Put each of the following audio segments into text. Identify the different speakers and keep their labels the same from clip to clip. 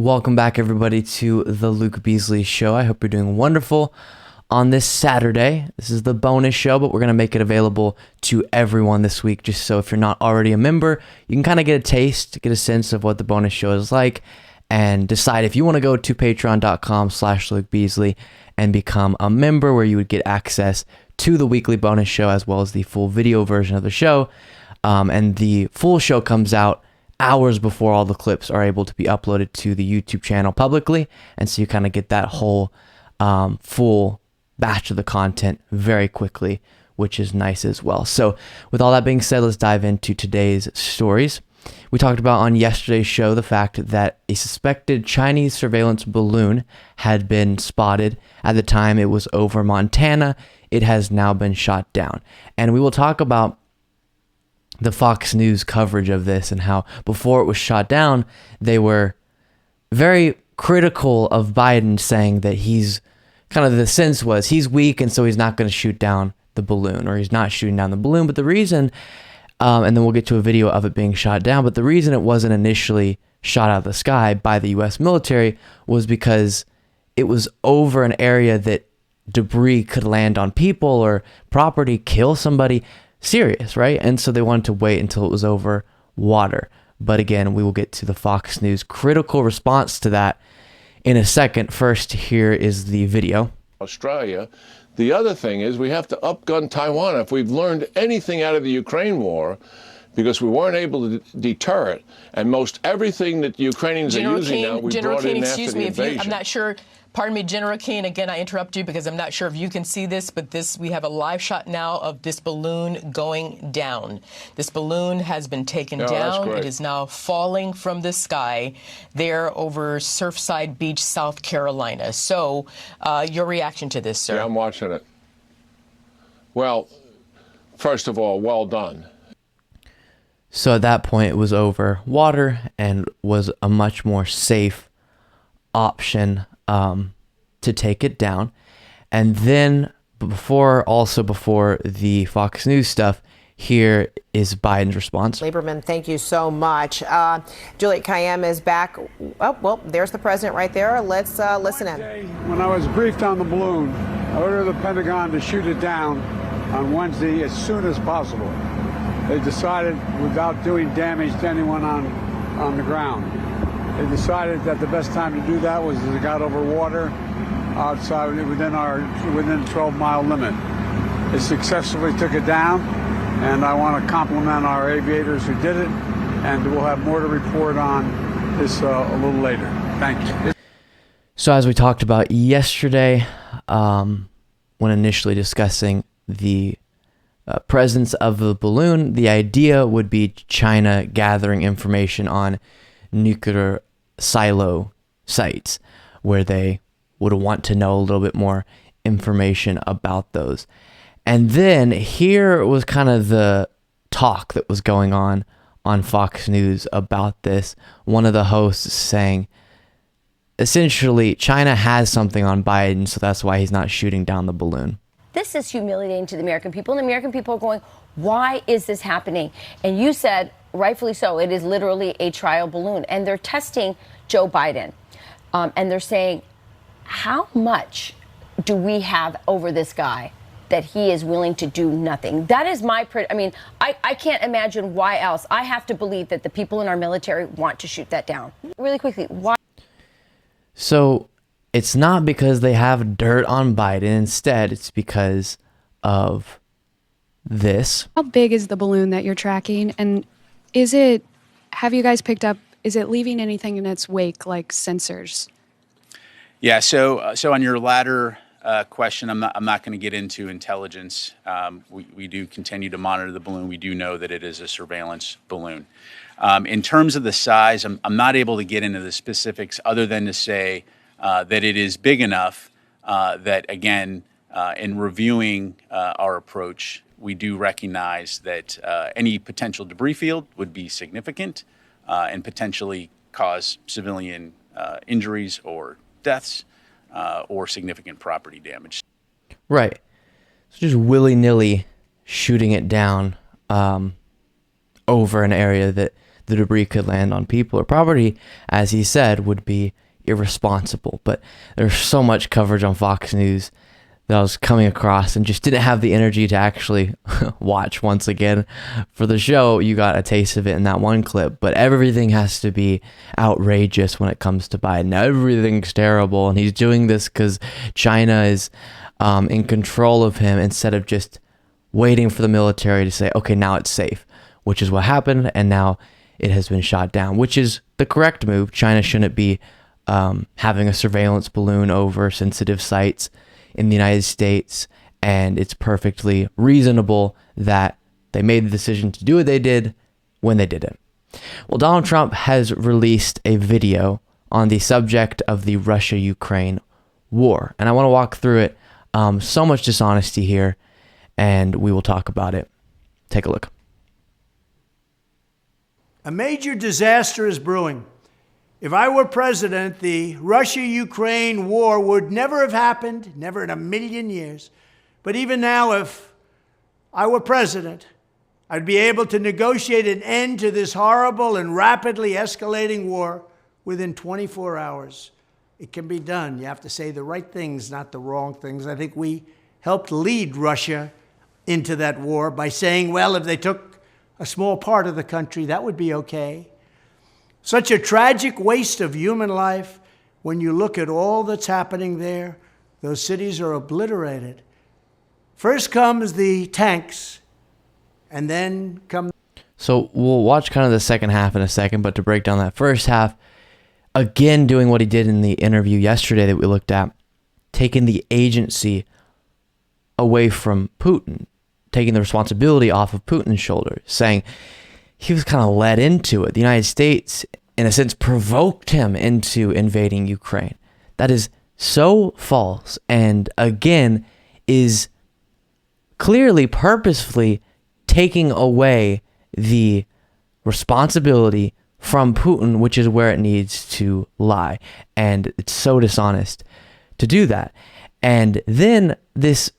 Speaker 1: Welcome back, everybody, to the Luke Beasley Show. I hope you're doing wonderful on this Saturday. This is the bonus show, but we're going to make it available to everyone this week, just so if you're not already a member, you can kind of get a taste, get a sense of what the bonus show is like, and decide if you want to go to patreon.com/Luke Beasley and become a member, where you would get access to the weekly bonus show as well as the full video version of the show. And the full show comes out hours before all the clips are able to be uploaded to the YouTube channel publicly. And so you kind of get that whole full batch of the content very quickly, which is nice as well. So with all that being said, let's dive into today's stories. We talked about on yesterday's show the fact that a suspected Chinese surveillance balloon had been spotted. At the time it was over Montana. It has now been shot down. And we will talk about the Fox News coverage of this and how before it was shot down, they were very critical of Biden, saying that he's kind of, the sense was he's weak and so he's not going to shoot down the balloon, or he's not shooting down the balloon. But the reason, and then we'll get to a video of it being shot down, but the reason it wasn't initially shot out of the sky by the US military was because it was over an area that debris could land on people or property, kill somebody. Serious, right? And so they wanted to wait until it was over water. But again, we will get to the Fox News critical response to that in a second. First, here is the video.
Speaker 2: Australia. The other thing is we have to upgun Taiwan. If we've learned anything out of the Ukraine war, because we weren't able to deter it, and most everything that the Ukrainians are using now, we brought in after the invasion.
Speaker 3: I'm not sure. Pardon me, General Keane, again, I interrupt you because I'm not sure if you can see this, but we have a live shot now of this balloon going down. This balloon has been taken down. It is now falling from the sky there over Surfside Beach, South Carolina. So your reaction to this, sir?
Speaker 2: Yeah, I'm watching it. Well, first of all, well done.
Speaker 1: So at that point, it was over water and was a much more safe option to take it down. And then before the Fox News stuff, here is Biden's response.
Speaker 4: Lieberman, thank you so much. Juliet Kayyem is back. Oh, well, there's the president right there. Let's listen in.
Speaker 5: When I was briefed on the balloon, I ordered the Pentagon to shoot it down on Wednesday as soon as possible. They decided, without doing damage to anyone on the ground, they decided that the best time to do that was as it got over water outside within the 12-mile limit. They successfully took it down, and I want to compliment our aviators who did it, and we'll have more to report on this a little later. Thank you.
Speaker 1: So as we talked about yesterday, when initially discussing the presence of the balloon, the idea would be China gathering information on nuclear silo sites, where they would want to know a little bit more information about those. And then here was kind of the talk that was going on Fox News about this. One of the hosts saying, essentially, China has something on Biden, so that's why he's not shooting down the balloon.
Speaker 6: This is humiliating to the American people, and the American people are going, why is this happening? And you said, rightfully so, it is literally a trial balloon, and they're testing Joe Biden. And they're saying, how much do we have over this guy that he is willing to do nothing? That is I can't imagine why else. I have to believe that the people in our military want to shoot that down. Really quickly, why?
Speaker 1: So it's not because they have dirt on Biden. Instead, it's because of this.
Speaker 7: How big is the balloon that you're tracking? And have you guys picked up, is it leaving anything in its wake, like sensors?
Speaker 8: Yeah, so on your latter question, I'm not going to get into intelligence. We do continue to monitor the balloon. We do know that it is a surveillance balloon. In terms of the size, I'm not able to get into the specifics other than to say that it is big enough that, again, in reviewing our approach, we do recognize that any potential debris field would be significant and potentially cause civilian injuries or deaths or significant property damage.
Speaker 1: Right. So just willy-nilly shooting it down over an area that the debris could land on people or property, as he said, would be irresponsible. But there's so much coverage on Fox News that I was coming across and just didn't have the energy to actually watch once again for the show. You got a taste of it in that one clip, but everything has to be outrageous when it comes to Biden. Everything's terrible, and he's doing this because China is in control of him instead of just waiting for the military to say, okay, now it's safe, which is what happened, and now it has been shot down, which is the correct move. China shouldn't be having a surveillance balloon over sensitive sites in the United States, and it's perfectly reasonable that they made the decision to do what they did when they did it. Well, Donald Trump has released a video on the subject of the Russia-Ukraine war, and I want to walk through it. So much dishonesty here, and we will talk about it. Take a look.
Speaker 9: A major disaster is brewing. If I were president, the Russia-Ukraine war would never have happened, never in a million years. But even now, if I were president, I'd be able to negotiate an end to this horrible and rapidly escalating war within 24 hours. It can be done. You have to say the right things, not the wrong things. I think we helped lead Russia into that war by saying, well, if they took a small part of the country, that would be okay. Such a tragic waste of human life. When you look at all that's happening there, those cities are obliterated. First comes the tanks, and then come...
Speaker 1: So we'll watch kind of the second half in a second, but to break down that first half, again doing what he did in the interview yesterday that we looked at, taking the agency away from Putin, taking the responsibility off of Putin's shoulders, saying he was kind of led into it. The United States, in a sense, provoked him into invading Ukraine. That is so false, and again, is clearly purposefully taking away the responsibility from Putin, which is where it needs to lie. And it's so dishonest to do that. And then this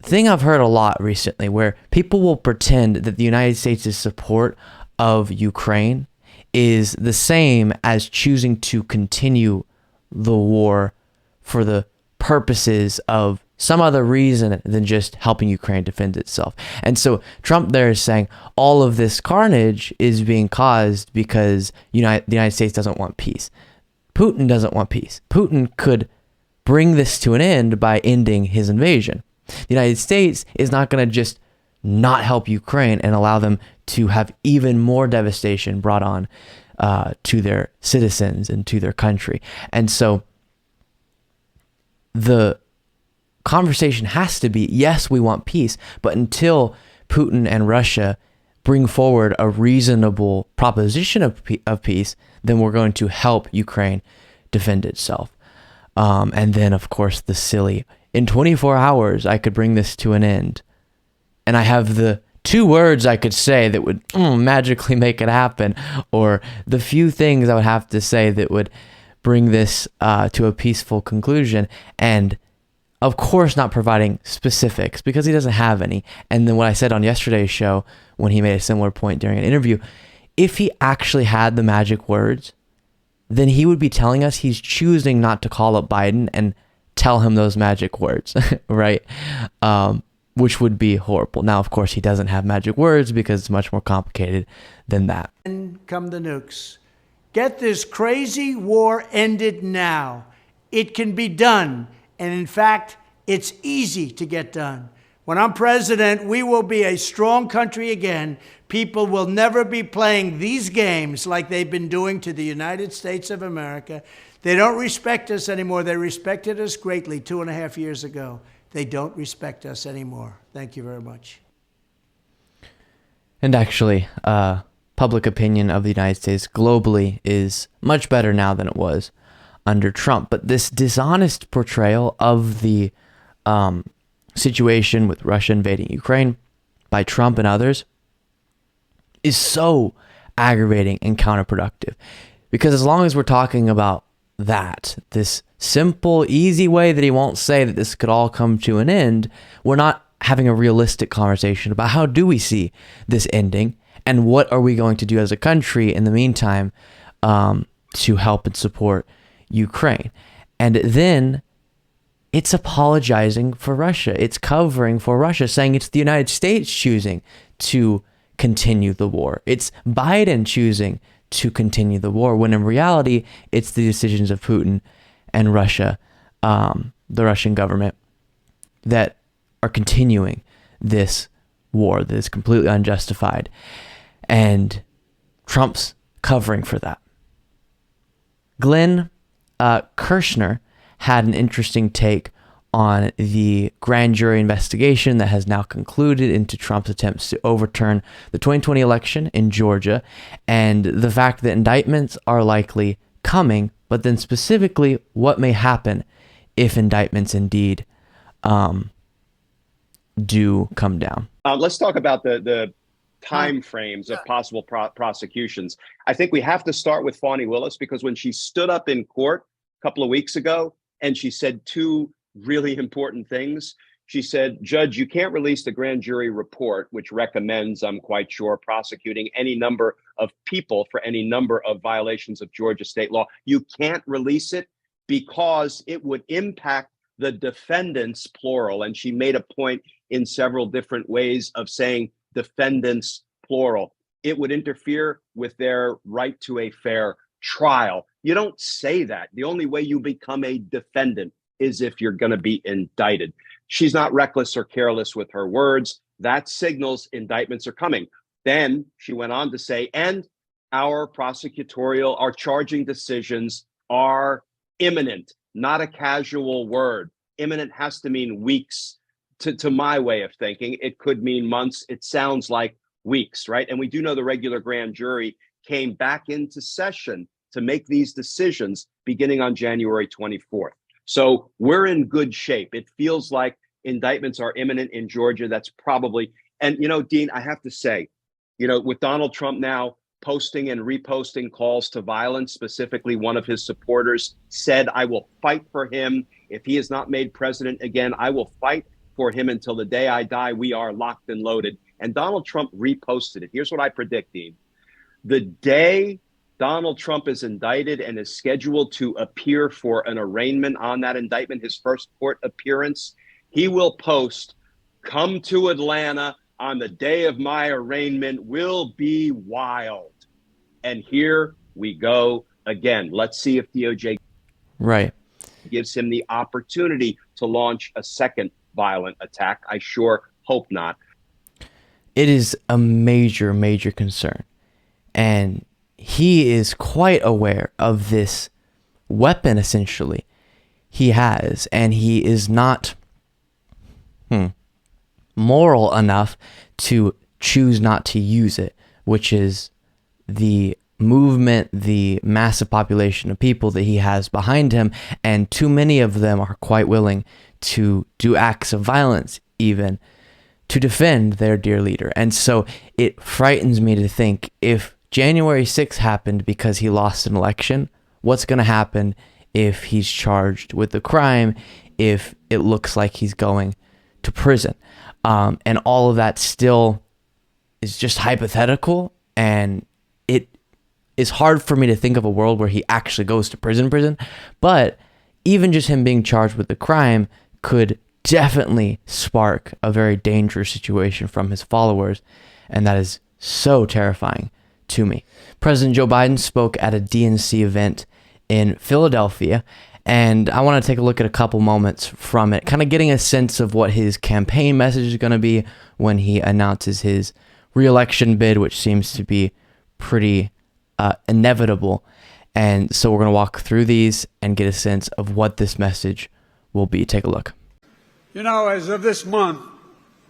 Speaker 1: thing I've heard a lot recently where people will pretend that the United States' support of Ukraine is the same as choosing to continue the war for the purposes of some other reason than just helping Ukraine defend itself. And so Trump there is saying all of this carnage is being caused because the United States doesn't want peace. Putin doesn't want peace. Putin could bring this to an end by ending his invasion. The United States is not going to just not help Ukraine and allow them to have even more devastation brought on to their citizens and to their country. And so the conversation has to be, yes, we want peace, but until Putin and Russia bring forward a reasonable proposition of peace, then we're going to help Ukraine defend itself. And then, of course, the silly, in 24 hours, I could bring this to an end. And I have the 2 words I could say that would magically make it happen, or the few things I would have to say that would bring this to a peaceful conclusion. And of course, not providing specifics because he doesn't have any. And then what I said on yesterday's show, when he made a similar point during an interview, if he actually had the magic words, then he would be telling us he's choosing not to call up Biden and tell him those magic words, right? Which would be horrible. Now, of course, he doesn't have magic words because it's much more complicated than that.
Speaker 9: And come the nukes. Get this crazy war ended now. It can be done. And in fact, it's easy to get done. When I'm president, we will be a strong country again. People will never be playing these games like they've been doing to the United States of America. They don't respect us anymore. They respected us greatly 2.5 years ago. They don't respect us anymore. Thank you very much.
Speaker 1: And actually, public opinion of the United States globally is much better now than it was under Trump. But this dishonest portrayal of the situation with Russia invading Ukraine by Trump and others is so aggravating and counterproductive. Because as long as we're talking about that, this simple, easy way that he won't say that this could all come to an end, we're not having a realistic conversation about how do we see this ending And what are we going to do as a country in the meantime to help and support Ukraine? And then it's apologizing for Russia. It's covering for Russia, saying it's the United States choosing to continue the war. It's Biden choosing to continue the war, when in reality, it's the decisions of Putin and Russia, the Russian government, that are continuing this war that is completely unjustified. And Trump's covering for that. Glenn Kirshner had an interesting take on the grand jury investigation that has now concluded into Trump's attempts to overturn the 2020 election in Georgia, and the fact that indictments are likely coming, but then specifically what may happen if indictments indeed do come down.
Speaker 10: Let's talk about the time frames of possible prosecutions. I think we have to start with Fani Willis, because when she stood up in court a couple of weeks ago and she said two really important things. She said, Judge, you can't release the grand jury report, which recommends, I'm quite sure, prosecuting any number of people for any number of violations of Georgia state law. You can't release it because it would impact the defendants, plural. And she made a point in several different ways of saying defendants, plural. It would interfere with their right to a fair trial. You don't say that. The only way you become a defendant is if you're going to be indicted. She's not reckless or careless with her words. That signals indictments are coming. Then she went on to say, and our charging decisions are imminent, not a casual word. Imminent has to mean weeks. To my way of thinking, it could mean months. It sounds like weeks, right? And we do know the regular grand jury came back into session to make these decisions beginning on January 24th. So we're in good shape. It feels like indictments are imminent in Georgia. That's probably, and Dean, I have to say, with Donald Trump now posting and reposting calls to violence, specifically one of his supporters said, I will fight for him. If he is not made president again, I will fight for him until the day I die. We are locked and loaded. And Donald Trump reposted it. Here's what I predict, Dean. The day Donald Trump is indicted and is scheduled to appear for an arraignment on that indictment, his first court appearance, he will post, come to Atlanta on the day of my arraignment, will be wild. And here we go again. Let's see if DOJ gives him the opportunity to launch a second violent attack. I sure hope not.
Speaker 1: It is a major, major concern. And he is quite aware of this weapon, essentially, he has, and he is not moral enough to choose not to use it, which is the movement, the massive population of people that he has behind him, and too many of them are quite willing to do acts of violence, even to defend their dear leader. And so it frightens me to think, if January 6th happened because he lost an election, what's going to happen if he's charged with the crime, if it looks like he's going to prison? And all of that still is just hypothetical, and it is hard for me to think of a world where he actually goes to prison. But even just him being charged with the crime could definitely spark a very dangerous situation from his followers, and that is so terrifying to me. President Joe Biden spoke at a DNC event in Philadelphia, and I want to take a look at a couple moments from it, kind of getting a sense of what his campaign message is going to be when he announces his re-election bid, which seems to be pretty inevitable. And so we're going to walk through these and get a sense of what this message will be. Take a look.
Speaker 5: As of this month,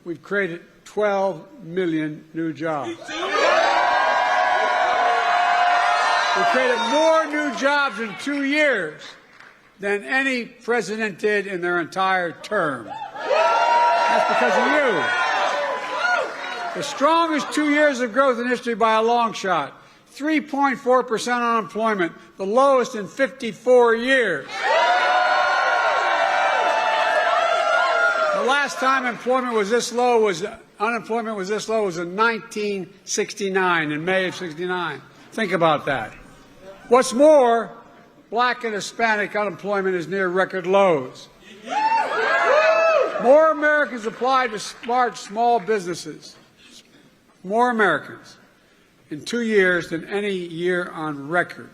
Speaker 5: we've created 12 million new jobs. We created more new jobs in 2 years than any president did in their entire term. That's because of you. The strongest 2 years of growth in history by a long shot. 3.4% unemployment, the lowest in 54 years. The last time unemployment was this low was in 1969, in May of 69. Think about that. What's more, black and Hispanic unemployment is near record lows. More Americans applied to start small businesses. More Americans in 2 years than any year on record.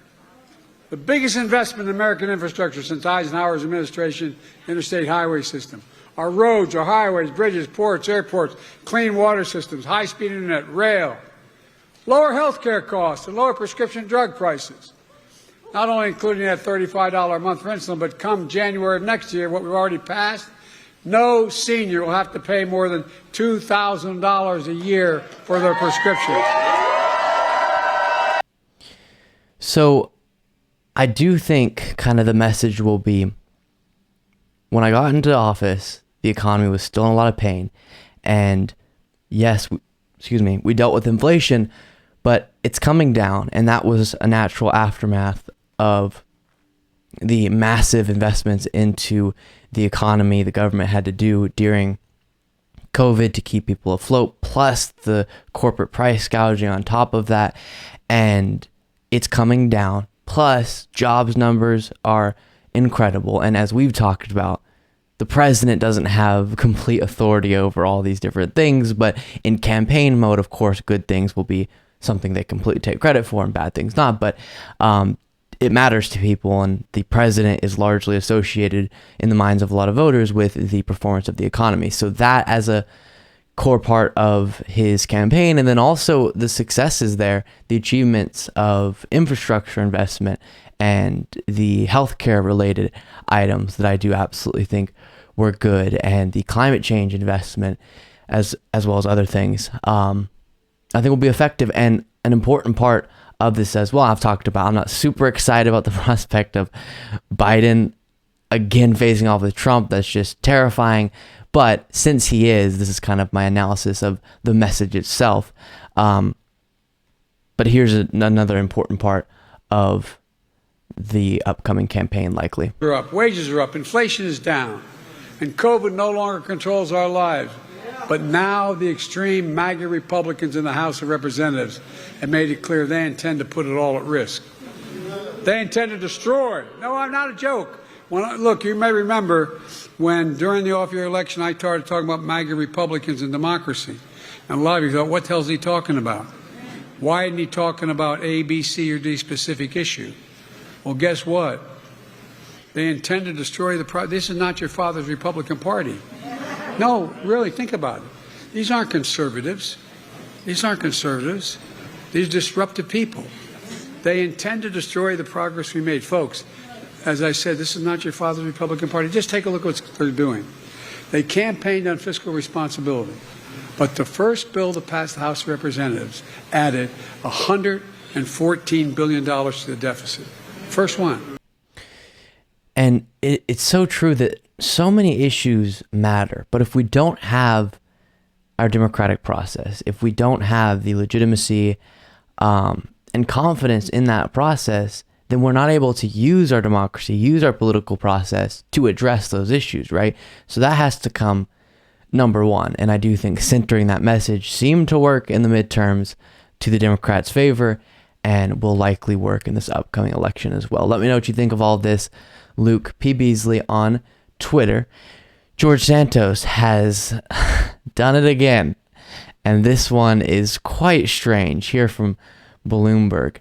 Speaker 5: The biggest investment in American infrastructure since Eisenhower's administration, interstate highway system. Our roads, our highways, bridges, ports, airports, clean water systems, high-speed internet, rail. Lower health care costs and lower prescription drug prices. Not only including that $35 a month for insulin, but come January of next year, what we've already passed, no senior will have to pay more than $2,000 a year for their prescriptions.
Speaker 1: So I do think kind of the message will be, when I got into office, the economy was still in a lot of pain. And yes, we dealt with inflation, but it's coming down. And that was a natural aftermath of the massive investments into the economy the government had to do during COVID to keep people afloat, plus the corporate price gouging on top of that. And it's coming down. Plus, jobs numbers are incredible. And as we've talked about, the president doesn't have complete authority over all these different things, but in campaign mode, of course, good things will be something they completely take credit for and bad things not. But it matters to people, and the president is largely associated in the minds of a lot of voters with the performance of the economy. So that as a core part of his campaign, and then also the successes there, the achievements of infrastructure investment and the healthcare related items that I do absolutely think were good, and the climate change investment as well as other things, I think will be effective. And an important part of this as well, I've talked about, I'm not super excited about the prospect of Biden again facing off with Trump. That's just terrifying. But since he is, this is kind of my analysis of the message itself. But here's another important part of the upcoming campaign, likely.
Speaker 5: We're up. Wages are up. Inflation is down. And COVID no longer controls our lives. But now the extreme MAGA Republicans in the House of Representatives have made it clear they intend to put it all at risk. They intend to destroy. No, I'm not a joke. Look, you may remember when during the off-year election I started talking about MAGA Republicans and democracy. And a lot of you thought, what the hell is he talking about? Why isn't he talking about A, B, C, or D specific issue? Well, guess what? They intend to destroy this is not your father's Republican Party. No, really, think about it. These aren't conservatives. These aren't conservatives. These disruptive people. They intend to destroy the progress we made. Folks, as I said, this is not your father's Republican Party. Just take a look at what they're doing. They campaigned on fiscal responsibility. But the first bill to pass the House of Representatives added $114 billion to the deficit. First one.
Speaker 1: And it's so true that so many issues matter. But if we don't have our democratic process, if we don't have the legitimacy and confidence in that process, then we're not able to use our democracy, use our political process to address those issues, right? So that has to come number one. And I do think centering that message seemed to work in the midterms to the Democrats' favor and will likely work in this upcoming election as well. Let me know what you think of all of this. Luke P. Beasley on Twitter. George Santos has done it again. And this one is quite strange. Here from Bloomberg.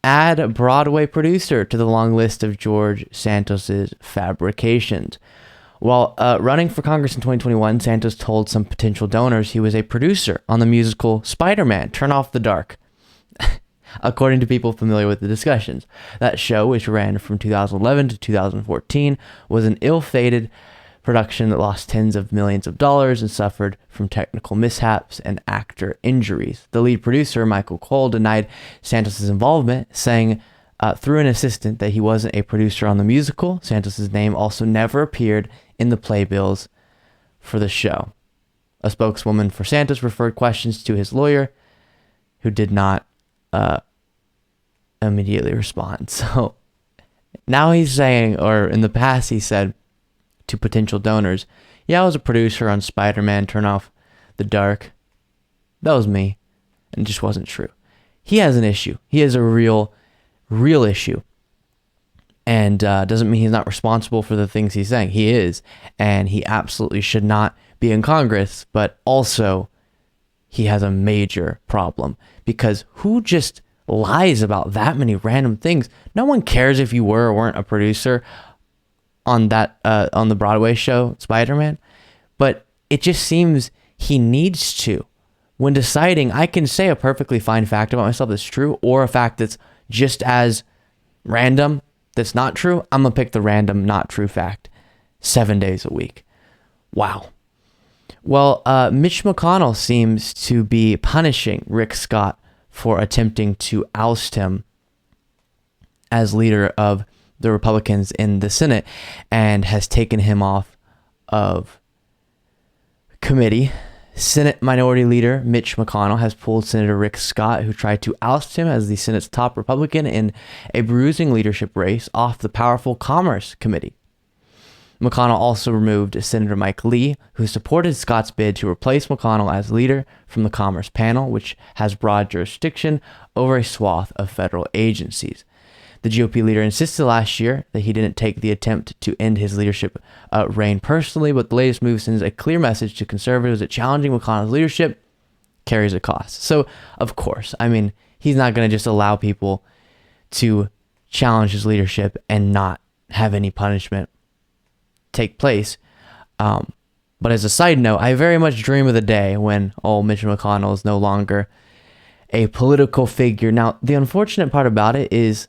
Speaker 1: Add Broadway producer to the long list of George Santos's fabrications. While running for Congress in 2021, Santos told some potential donors he was a producer on the musical Spider-Man: Turn Off the Dark. According to people familiar with the discussions, that show, which ran from 2011 to 2014, was an ill-fated production that lost tens of millions of dollars and suffered from technical mishaps and actor injuries. The lead producer, Michael Cole, denied Santos's involvement, saying through an assistant that he wasn't a producer on the musical. Santos's name also never appeared in the playbills for the show. A spokeswoman for Santos referred questions to his lawyer, who did not immediately respond. So now he's saying, or in the past he said, to potential donors, yeah, I was a producer on Spider-Man Turn Off the Dark. That was me. And it just wasn't true. He has an issue. He has a real issue. And doesn't mean he's not responsible for the things he's saying. He is. And he absolutely should not be in Congress. But also, he has a major problem. Because who just lies about that many random things? No one cares if you were or weren't a producer on that on the Broadway show Spider-Man. But it just seems he needs to. When deciding, I can say a perfectly fine fact about myself that's true, or a fact that's just as random that's not true. I'm going to pick the random, not true fact 7 days a week. Wow. Well, Mitch McConnell seems to be punishing Rick Scott for attempting to oust him as leader of the Republicans in the Senate, and has taken him off of committee. Senate Minority Leader Mitch McConnell has pulled Senator Rick Scott, who tried to oust him as the Senate's top Republican in a bruising leadership race, off the powerful Commerce Committee. McConnell also removed Senator Mike Lee, who supported Scott's bid to replace McConnell as leader, from the Commerce Panel, which has broad jurisdiction over a swath of federal agencies. The GOP leader insisted last year that he didn't take the attempt to end his leadership reign personally, but the latest move sends a clear message to conservatives that challenging McConnell's leadership carries a cost. So, of course, I mean, he's not going to just allow people to challenge his leadership and not have any punishment take place. But as a side note, I very much dream of the day when old Mitch McConnell is no longer a political figure. Now, the unfortunate part about it is,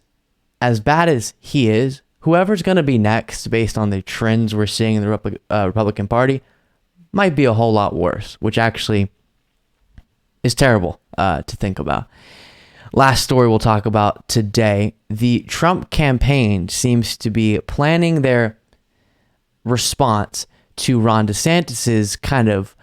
Speaker 1: as bad as he is, whoever's going to be next, based on the trends we're seeing in the Republican Party, might be a whole lot worse, which actually is terrible to think about. Last story we'll talk about today. The Trump campaign seems to be planning their response to Ron DeSantis's kind of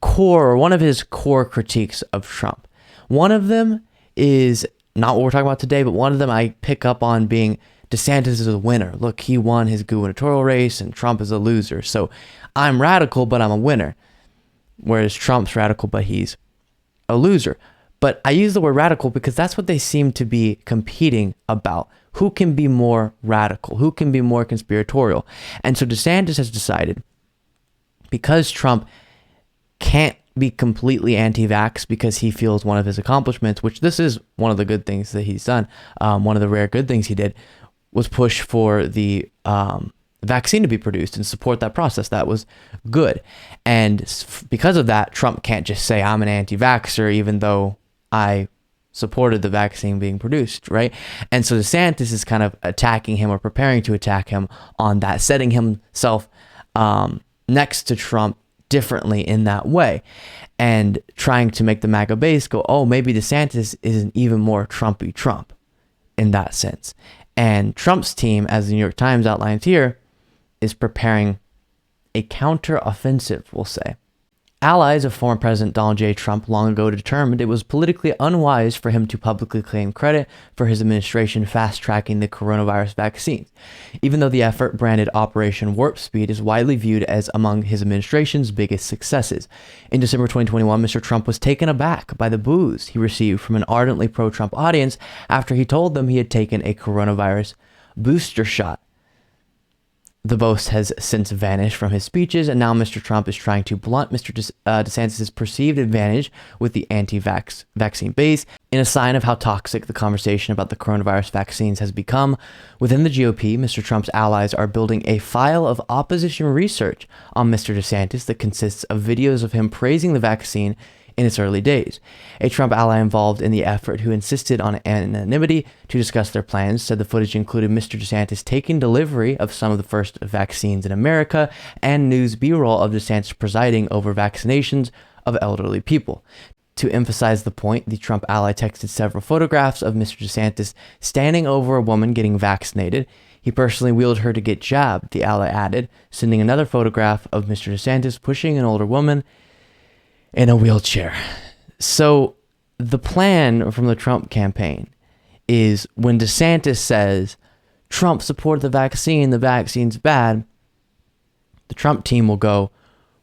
Speaker 1: core, or one of his core critiques of Trump. One of them is not what we're talking about today, but one of them I pick up on being DeSantis is a winner. Look, he won his gubernatorial race and Trump is a loser. So I'm radical, but I'm a winner. Whereas Trump's radical, but he's a loser. But I use the word radical because that's what they seem to be competing about. Who can be more radical? Who can be more conspiratorial? And so DeSantis has decided, because Trump can't be completely anti-vax because he feels one of his accomplishments, which this is one of the good things that he's done, one of the rare good things he did, was push for the vaccine to be produced and support that process. That was good. And because of that, Trump can't just say, I'm an anti-vaxxer, even though I supported the vaccine being produced, right? And so DeSantis is kind of attacking him, or preparing to attack him on that, setting himself next to Trump differently in that way, and trying to make the MAGA base go, oh, maybe DeSantis is an even more Trumpy Trump in that sense. And Trump's team, as the New York Times outlines here, is preparing a counter-offensive, we'll say. Allies of former President Donald J. Trump long ago determined it was politically unwise for him to publicly claim credit for his administration fast-tracking the coronavirus vaccines, even though the effort, branded Operation Warp Speed, is widely viewed as among his administration's biggest successes. In December 2021, Mr. Trump was taken aback by the boos he received from an ardently pro-Trump audience after he told them he had taken a coronavirus booster shot. The boast has since vanished from his speeches, and now Mr. Trump is trying to blunt Mr. DeSantis' perceived advantage with the anti-vaccine base, in a sign of how toxic the conversation about the coronavirus vaccines has become. Within the GOP, Mr. Trump's allies are building a file of opposition research on Mr. DeSantis that consists of videos of him praising the vaccine in its early days. A Trump ally involved in the effort, who insisted on anonymity to discuss their plans, said the footage included Mr. DeSantis taking delivery of some of the first vaccines in America, and news B-roll of DeSantis presiding over vaccinations of elderly people. To emphasize the point, the Trump ally texted several photographs of Mr. DeSantis standing over a woman getting vaccinated. He personally wheeled her to get jabbed, the ally added, sending another photograph of Mr. DeSantis pushing an older woman in a wheelchair. So the plan from the Trump campaign is, when DeSantis says Trump supported the vaccine's bad, the Trump team will go,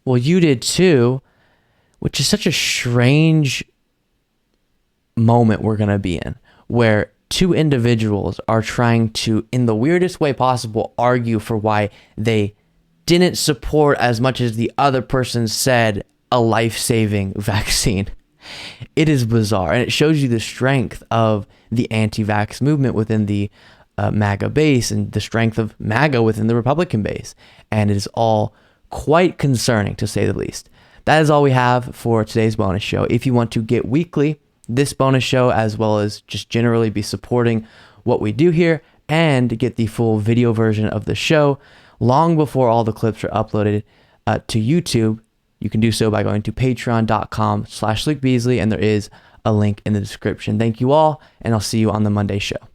Speaker 1: well, you did too, which is such a strange moment we're going to be in, where two individuals are trying to, in the weirdest way possible, argue for why they didn't support as much as the other person said a life-saving vaccine. It is bizarre, and it shows you the strength of the anti-vax movement within the MAGA base and the strength of MAGA within the Republican base. And it is all quite concerning, to say the least. That is all we have for today's bonus show. If you want to get weekly this bonus show, as well as just generally be supporting what we do here and get the full video version of the show long before all the clips are uploaded to YouTube, you can do so by going to patreon.com/Luke Beasley, and there is a link in the description. Thank you all, and I'll see you on the Monday show.